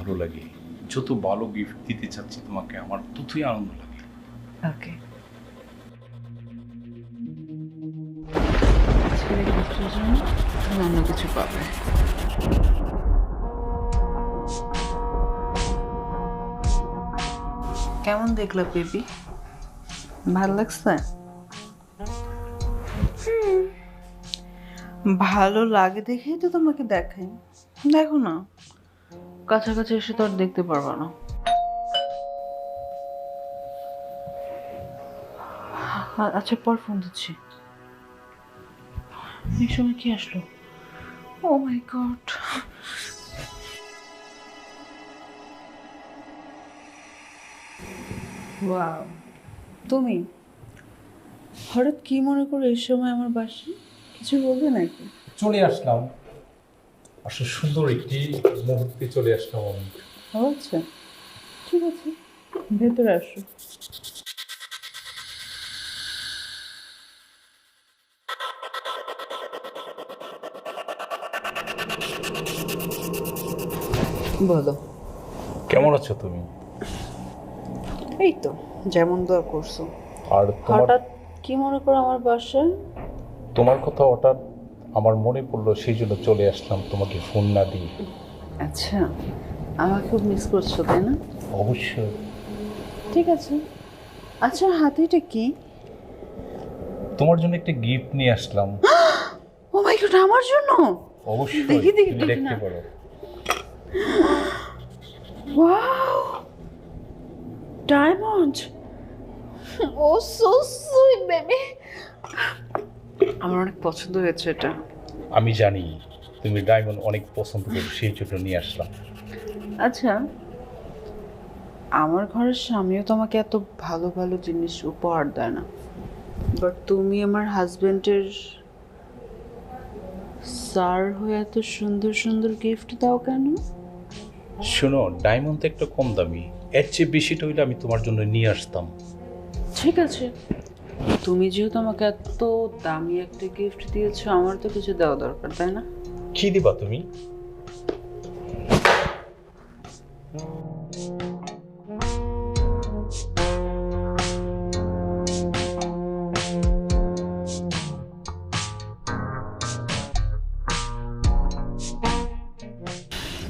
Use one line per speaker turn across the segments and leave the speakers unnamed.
ভালো লাগে, যত ভালো গিফট দিতে চাচ্ছি তোমাকে আমার ততই আনন্দ লাগে।
ওকে, আজকের এই গিফটের জন্য তুমি অন্য কিছু পাবে। কেমন দেখলা বেবি? ভালো লাগছে? ভালো লাগে দেখেই তো তোমাকে দেখাই। দেখো না, কাছাকাছি এসে তো আর দেখতে পারবা না। আচ্ছা, পর ফোন দিচ্ছি। এই সময় কি আসলো? ও মাই গড! ওয়াও, তুমি হঠাৎ কি মনে করো এই সময় আমার বাসায়? কিছু বলবে নাকি?
চলে আসলাম, আসলে সুন্দর একটি মুহূর্তে চলে আসলাম আমি।
আচ্ছা, ঠিক আছে, ভেতরে আসো। বলো।
কেমন আছো তুমি?
এই তো যেমন দোয়া করছো।
আর
হঠাৎ কি মনে করো আমার বাসায়?
তোমার কথা হঠাৎ আমার মনে পড়লো, সেই জন্য চলে আসলাম তোমাকে ফোন না দিয়ে।
আচ্ছা, আমাকে খুব মিস করছো তাই না?
অবশ্যই।
ঠিক আছে। আচ্ছা, হাতে এটা কি?
তোমার জন্য একটা গিফট নিয়ে আসলাম।
ও মাই গড, আমার জন্য?
অবশ্যই,
দেখি,
তুমি
দেখি
দেখতে
না।
পারো।
Wow, diamond! Oh so sweet baby. আমার অনেক পছন্দ হয়েছে এটা।
আমি জানি তুমি ডায়মন্ড অনেক পছন্দ করো, সেই জন্য নিয়ে আসলাম।
আচ্ছা, আমার ঘরের স্বামীও তোমাকে এত ভালো ভালো জিনিস উপহার দেয় না, বাট তুমি আমার হাজবেন্ডের স্যার হয়ে এত সুন্দর সুন্দর গিফট দাও কেন?
শোনো, ডায়মন্ড তো একটু কম দামি, এর চেয়ে বেশিটা হইলে আমি তোমার জন্য নিয়ে আসতাম।
ঠিক আছে, তুমি যেহেতু আমাকে এত দামি একটা গিফট দিয়েছো, আমার তো কিছু দেওয়া দরকার, তাই না?
কি দিবা তুমি?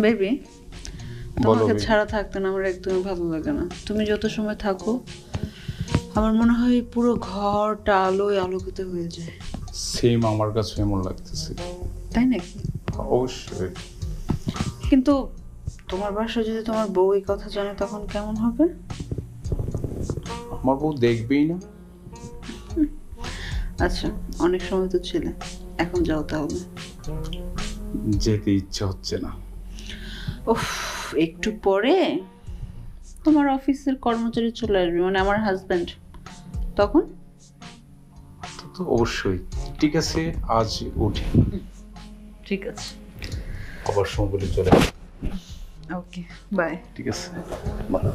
বেবি,
বলো
তোমাকে
baby।
ছাড়া থাকতে না আমার একদমই ভালো লাগে না। তুমি যত সময় থাকো আমার মনে হয় পুরো ঘরটা আলোয় আলোকিত হয়ে যায়।
সেম আমার কাছে এমন লাগতেছে।
তাই নাকি?
অবশ্যই।
কিন্তু তোমার বাসায় যদি তোমার বউ এই কথা জানে তখন কেমন হবে?
আমার বউ দেখবেই না।
আচ্ছা, অনেক সময় তো ছিলে, এখন যাও তাহলে।
যেতে ইচ্ছা হচ্ছে না।
উফ, একটু পরে তোমার অফিসের কর্মচারী চলে আসবে, মানে আমার হাজবেন্ড, তখন?
তো অবশ্যই। ঠিক আছে, আজ উঠি।
ঠিক আছে,
আবার সময় বলে চলে।
ওকে, বাই।
ঠিক আছে, ভালো।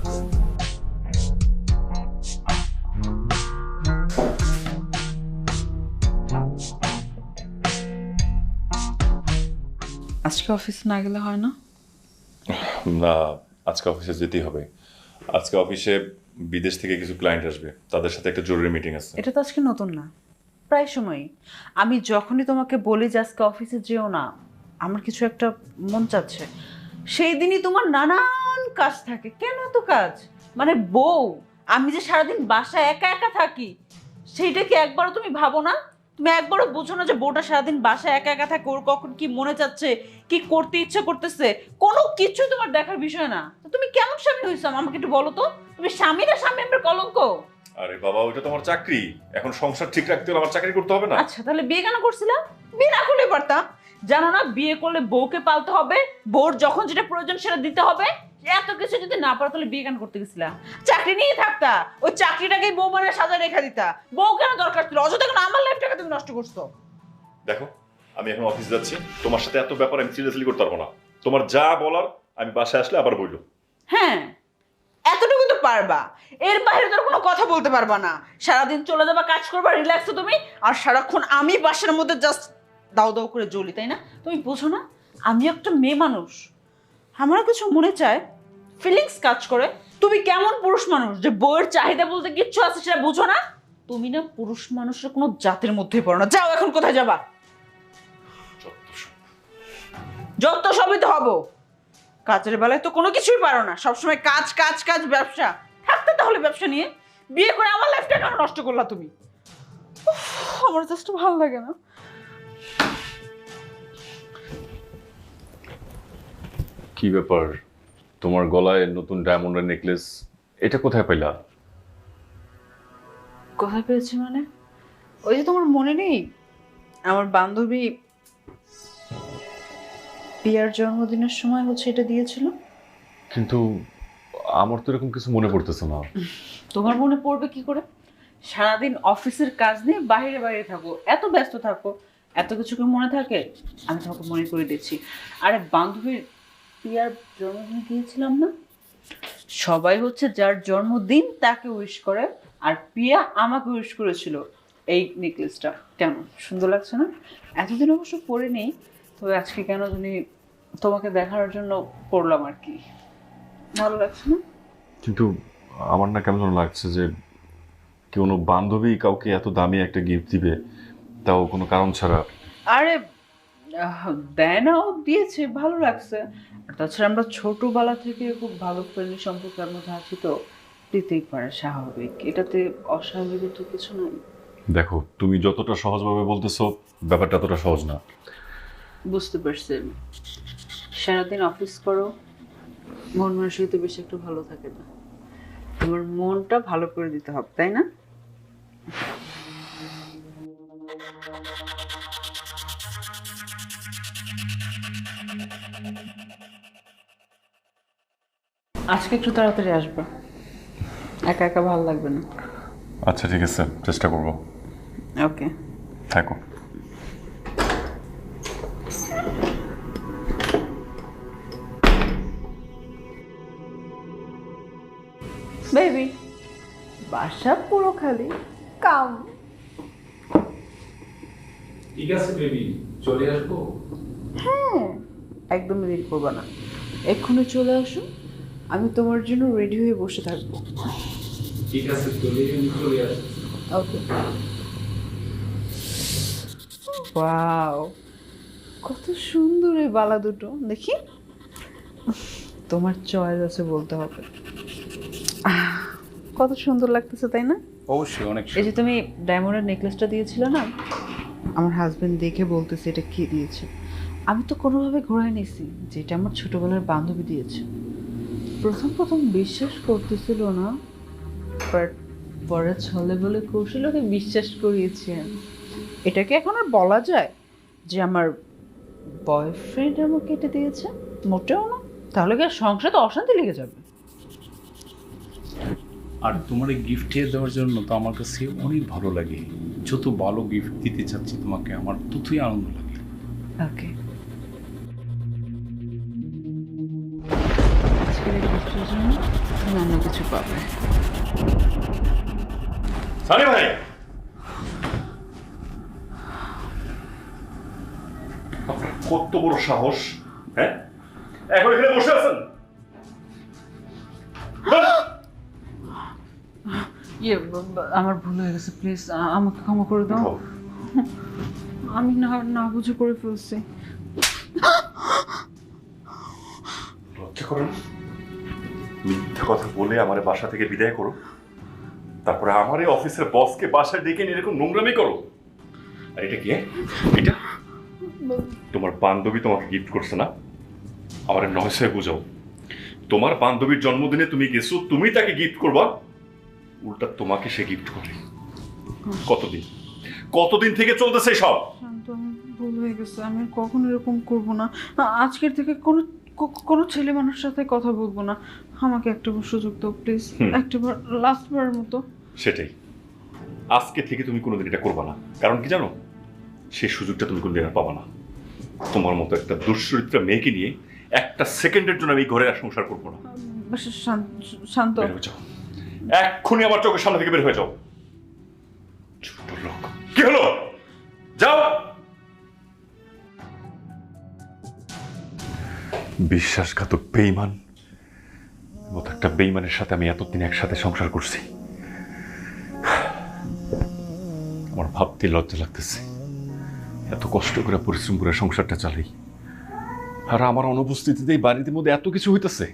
আজকে অফিস না গেলে হয় না?
না, আজকে অফিসে যেতেই হবে। আজকে অফিসে বিদেশ থেকে কিছু ক্লায়েন্ট আসবে, তাদের সাথে একটা জরুরি মিটিং আছে।
এটা তো আজকে নতুন না, প্রায় সময়ই আমি যখনই তোমাকে বলি যে আজকে অফিসে যেও না, আমার কিছু একটা মন চাচ্ছে, সেই দিনই তোমার নানান কাজ থাকে। কেন এত কাজ? মানে বউ, আমি যে সারাদিন বাসায় একা একা থাকি, সেইটা কি একবারও তুমি ভাবো না? তুমি একবারও বুঝো না যে বউটা সারাদিন বাসায় একা একা থাকে, ওর কখন কি মনে চাচ্ছে, কি করতে ইচ্ছে করতেছে, কোনো কিছু তোমার দেখার বিষয় না। তো তুমি কেমন স্বামী হয়েছো আমাকে একটু বলো তো? তুমি স্বামীরা স্বামী আমরা কলঙ্ক।
আরে বাবা, ওইটা তো আমার চাকরি, এখন সংসার ঠিক রাখতে হলে আমার চাকরি করতে হবে না?
আচ্ছা, তাহলে বিয়ে কেন করছিলাম? বিয়ে না করলে পারতাম। জানো না, বিয়ে করলে বউকে পালতে হবে, বউর যখন যেটা প্রয়োজন সেটা দিতে হবে। এত কিছু যদি না পারো তাহলে বিয়ে কেন করতে গেছিলা? চাকরি নিয়ে থাকতা, ওই চাকরিটাকেই বউ মানে সাজায় রেখে দিতা। বউ কেন দরকার ছিল? অযথা কেন আমার লাইফটাকে তুমি নষ্ট করছো?
দেখো, আমি এখন অফিস যাচ্ছি, তোমার সাথে এত ব্যাপার আমি সিরিয়াসলি করতে পারবো না। তোমার যা বলার আমি বাসায় আসলে আবার বললো।
হ্যাঁ, এতটুকু তো পারবা, এর বাইরে তোর কোনো কথা বলতে পারবা না। সারাদিন চলে যাবা, কাজ করবা, রিল্যাক্স তুমি, আর সারাক্ষণ আমি বাসার মধ্যে জাস্ট দাও দাও করে জ্বলি, তাই না? তুমি বোঝো না আমি একটা মেয়ে মানুষ, আমারও কিছু মনে চায়, ফিলিংস কাজ করে। তুমি কেমন পুরুষ মানুষ যে বউয়ের চাহিদা বলতে কিচ্ছু আছে সেটা বুঝো না? তুমি না পুরুষ মানুষের কোনো জাতের মধ্যে পড়ো না। যাও, এখন কোথায় যাবা? যত সবই তো হবো। কাজের বেলায় তো কোনো কিছুই পারো না, সবসময় কাজ কাজ কাজ, ব্যবসা থাকতে তাহলে ব্যবসা নিয়ে। বিয়ে করে আমার লাইফটা কেন নষ্ট করলা তুমি? উফ, আমার জাস্ট ভালো লাগে না।
কি ব্যাপার, তোমার গলায় নতুন ডায়মন্ডের নেকলেস, এটা কোথায় পাইলা?
কোথায় পেয়েছি মানে? ওই যে তোমার মনে নেই, আমার বান্ধবী পিয়ার জন্মদিনের সময় হচ্ছে এটা দিয়েছিল।
কিন্তু আমার তো এরকম কিছু মনে পড়তেছে না।
তোমার মনে পড়বে কি করে? সারাদিন অফিসের কাজ নিয়ে বাইরে বাইরে থাকো, এত ব্যস্ত থাকো, এত কিছু কি মনে থাকে? আমি তোমাকে মনে করে দিচ্ছি। আরে বান্ধবীর পিয়ার জন্মদিনে দিয়েছিলাম না? সবাই হচ্ছে যার জন্মদিন তাকে উইশ করে, আর পিয়া আমাকে উইশ করেছিল এই নেকলেসটা। কেন সুন্দর লাগছে না? এতদিন অবশ্য পরে নেই, তবে আজকে কেন জানি তোমাকে দেখানোর জন্য পড়লাম আর কি। ভালো লাগছে না?
কিন্তু আমার না কেমন যেন লাগছে যে কোনো বান্ধবী কাউকে এত দামি একটা গিফট দিবে, তাও কোনো কারণ ছাড়া।
আরে দেয় না, ও দিয়েছে, ভালো লাগছে। আর তাছাড়া আমরা ছোটবেলা থেকে খুব ভালো ফ্রেন্ডলি সম্পর্কের মধ্যে আছি, তো দিতেই পারে, স্বাভাবিক। এটাতে অস্বাভাবিক তো কিছু নাই।
দেখো, তুমি যতটা সহজভাবে বলতেছো ব্যাপারটা এতটা সহজ না।
বুঝতে পারছি। সারাদিন অফিস করো, মন মানসিকতা বেশি একটু ভালো থাকে না। তোমার মনটা ভালো করে দিতে হবে, তাই না? আজকে একটু তাড়াতাড়ি আসবা, একা একা ভালো লাগবে না।
আচ্ছা ঠিক আছে, চেষ্টা করব।
ওকে।
থাকো।
বেবি, বাসা পুরো খালি, কাম।
ঠিক আছে বেবি, চলে আসবো।
হ্যাঁ, একদম দেরি করবা না, এক্ষুনি চলে আসো। আমি তোমার জন্য রেডি হয়ে বসে থাকবো।
ঠিক আছে, চলে আসছি।
ওকে। ওয়াও, কত সুন্দর এই বালা দুটো, দেখি। তোমার চয়েস আছে বলতে হবে। কত সুন্দর লাগতেছে, তাই না?
অবশ্যই অনেক
এই যে তুমি ডায়মন্ডের নেকলেসটা দিয়েছিলে না, আমার হাজবেন্ড দেখে বলতেছে এটা কে দিয়েছে। আমি তো কোনোভাবে ঘোরায় নিছি যে এটা আমার ছোটবেলার বান্ধবী দিয়েছে। প্রথম প্রথম বিশ্বাস করতেছিল না, বাট পরে ছলে বলে কৌশল ওকে বিশ্বাস করিয়েছি আমি। এটাকে এখন আর বলা যায় যে আমার বয়ফ্রেন্ড আমাকে এটা দিয়েছে? মোটেও না। তাহলে কি আর সংসারে অশান্তি লেগে যাবে?
আর তোমার এই গিফট দেওয়ার জন্য তো আমার কাছে অনেক ভালো লাগে। যত ভালো গিফট দিতে চাচ্ছি তোমাকে, আমার ততই আনন্দ লাগে।
ওকে। আজকের এই গিফটের জন্য তুমি অন্য কিছু পাবে।
সানি ভাই, আপনার কত বড় সাহস! হ্যাঁ, এখন এখানে বসে আছেন?
ইয়ে, আমার ভুল হয়ে গেছে, প্লিজ আমাকে ক্ষমা করে দাও। আমি না না বুঝে করে ফেলছি।
লজ্জা করেন? মিথ্যা কথা বলে আমার বাসা থেকে বিদায় করো, তারপরে আমার এই অফিসের বসকে বাসায় ডেকে নিয়ে এরকম নোংরামি করো। আর এটা কি? এটা তোমার বান্ধবী তোমাকে গিফট করছে না? আমার নয়সে বুঝাও, তোমার বান্ধবীর জন্মদিনে তুমি গেছো, তুমি তাকে গিফট করবা, উল্টা তোমাকে সে গিফট করে। কতদিন কতদিন থেকে চলতেছে সব?
শান্ত, আমার ভুল হয়ে গেছে, আমি আর কখনো এরকম করব না। আজকের থেকে কোনো ছেলে মানুষের সাথে কথা বলবো না। আমাকে একটা সুযোগ দাও প্লিজ, একটাবার, লাস্টবারের মতো।
সেটাই, আজকে থেকে তুমি কোনোদিন এটা করবা না। কারণ কি জানো, সেই সুযোগটা তুমি কোনোদিন আর পাবা না। তোমার মতো একটা দুশ্চরিত্রা মেয়েকে নিয়ে একটা সেকেন্ডের জন্য আমি ঘরে আর সংসার করবো না।
শান্ত,
বের হয়ে যাও, এক্ষুনি আমার চোখের সামনে থেকে বের হয়ে যাও। ছোট লোক, কি হলো? যাও। বিশ্বাসঘাতক বেইমান, মতো একটা বেইমানের সাথে আমি এতদিন একসাথে সংসার করছি। আমার ভাবতে লজ্জা লাগতেছে, এত কষ্ট করে পরিশ্রম করে সংসারটা চালাই, আর আমার অনুপস্থিতিতে এই বাড়ির মধ্যে এত কিছু হইতেছে।